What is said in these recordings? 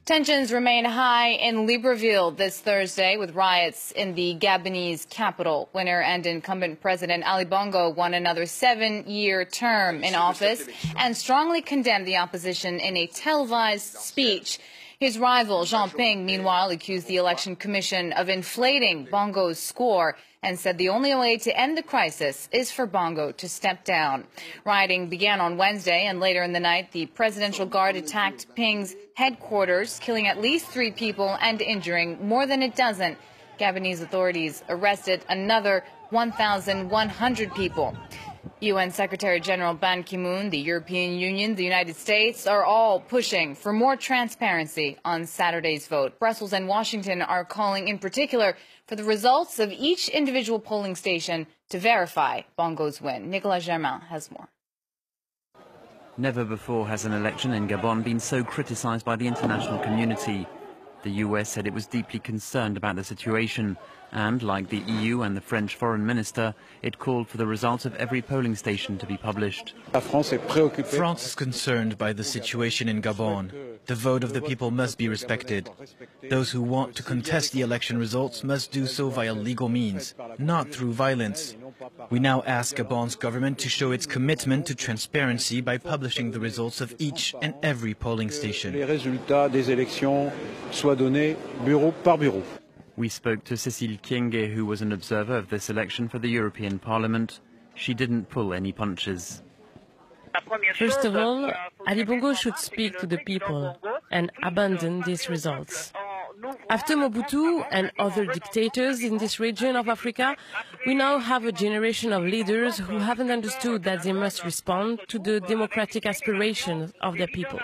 Tensions remain high in Libreville this Thursday with riots in the Gabonese capital. Winner and incumbent President Ali Bongo won another 7-year term in office and strongly condemned the opposition in a televised speech. His rival, Jean Ping, meanwhile, accused the Election Commission of inflating Bongo's score and said the only way to end the crisis is for Bongo to step down. Rioting began on Wednesday, and later in the night, the Presidential Guard attacked Ping's headquarters, killing at least 3 people and injuring more than a dozen. Gabonese authorities arrested another 1,100 people. UN Secretary General Ban Ki-moon, the European Union, the United States are all pushing for more transparency on Saturday's vote. Brussels and Washington are calling in particular for the results of each individual polling station to verify Bongo's win. Nicolas Germain has more. Never before has an election in Gabon been so criticized by the international community. The US said it was deeply concerned about the situation and, like the EU and the French foreign minister, it called for the results of every polling station to be published. France is concerned by the situation in Gabon. The vote of the people must be respected. Those who want to contest the election results must do so via legal means, not through violence. We now ask Gabon's government to show its commitment to transparency by publishing the results of each and every polling station. We spoke to Cécile Kienge, who was an observer of this election for the European Parliament. She didn't pull any punches. First of all, Ali Bongo should speak to the people and abandon these results. After Mobutu and other dictators in this region of Africa, we now have a generation of leaders who haven't understood that they must respond to the democratic aspirations of their people.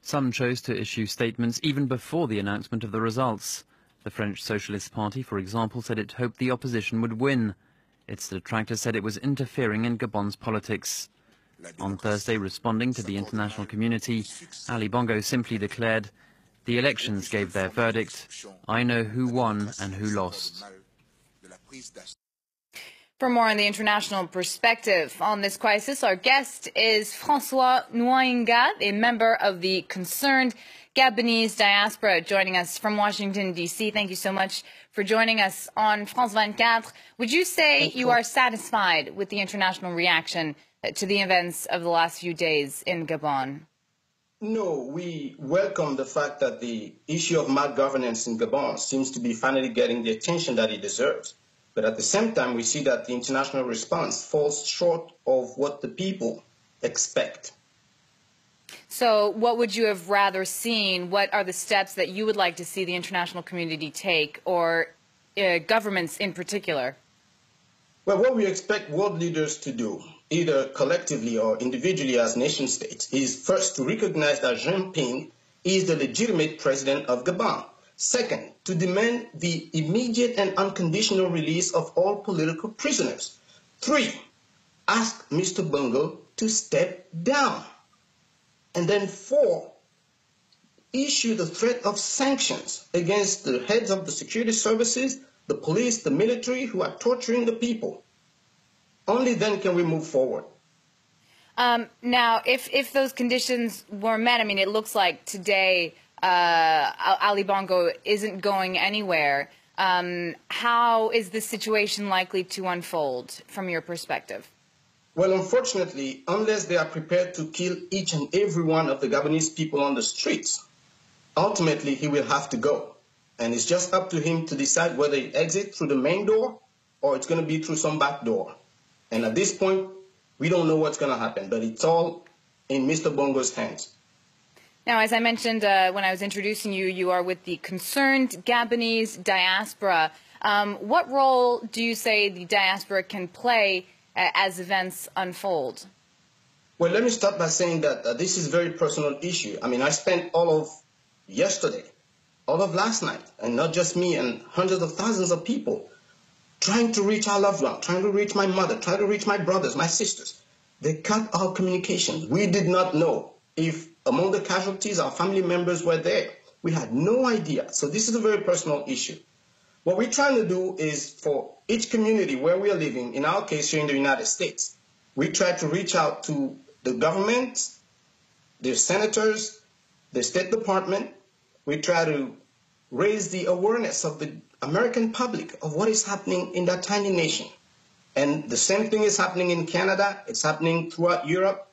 Some chose to issue statements even before the announcement of the results. The French Socialist Party, for example, said it hoped the opposition would win. Its detractors said it was interfering in Gabon's politics. On Thursday, responding to the international community, Ali Bongo simply declared, "The elections gave their verdict. I know who won and who lost." For more on the international perspective on this crisis, our guest is François Nwanga, a member of the concerned Gabonese diaspora, joining us from Washington, D.C. Thank you so much for joining us on France 24. Would you say you are satisfied with the international reaction to the events of the last few days in Gabon? No, we welcome the fact that the issue of malgovernance in Gabon seems to be finally getting the attention that it deserves. But at the same time, we see that the international response falls short of what the people expect. So what would you have rather seen? What are the steps that you would like to see the international community take, or governments in particular? Well, what we expect world leaders to do, either collectively or individually as nation states, is first to recognize that Jean Ping is the legitimate president of Gabon. Second, to demand the immediate and unconditional release of all political prisoners. 3, ask Mr. Bongo to step down. And then 4, issue the threat of sanctions against the heads of the security services, the police, the military, who are torturing the people. Only then can we move forward. Now, if those conditions were met, I mean, it looks like today Ali Bongo isn't going anywhere. How is this situation likely to unfold from your perspective? Well, unfortunately, unless they are prepared to kill each and every one of the Gabonese people on the streets, ultimately he will have to go. And it's just up to him to decide whether he exits through the main door or it's going to be through some back door. And at this point, we don't know what's going to happen, but it's all in Mr. Bongo's hands. Now, as I mentioned when I was introducing you, you are with the concerned Gabonese diaspora. What role do you say the diaspora can play as events unfold? Well, let me start by saying that this is a very personal issue. I mean, I spent all of yesterday, all of last night, and not just me, and hundreds of thousands of people trying to reach our loved one, trying to reach my mother, trying to reach my brothers, my sisters. They cut our communications. We did not know if among the casualties our family members were there. We had no idea. So this is a very personal issue. What we're trying to do is for each community where we are living, in our case here in the United States, we try to reach out to the government, the senators, the State Department, we try to raise the awareness of the American public of what is happening in that tiny nation. And the same thing is happening in Canada, it's happening throughout Europe,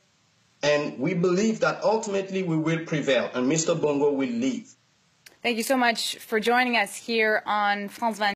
and we believe that ultimately we will prevail and Mr. Bongo will leave. Thank you so much for joining us here on France 24.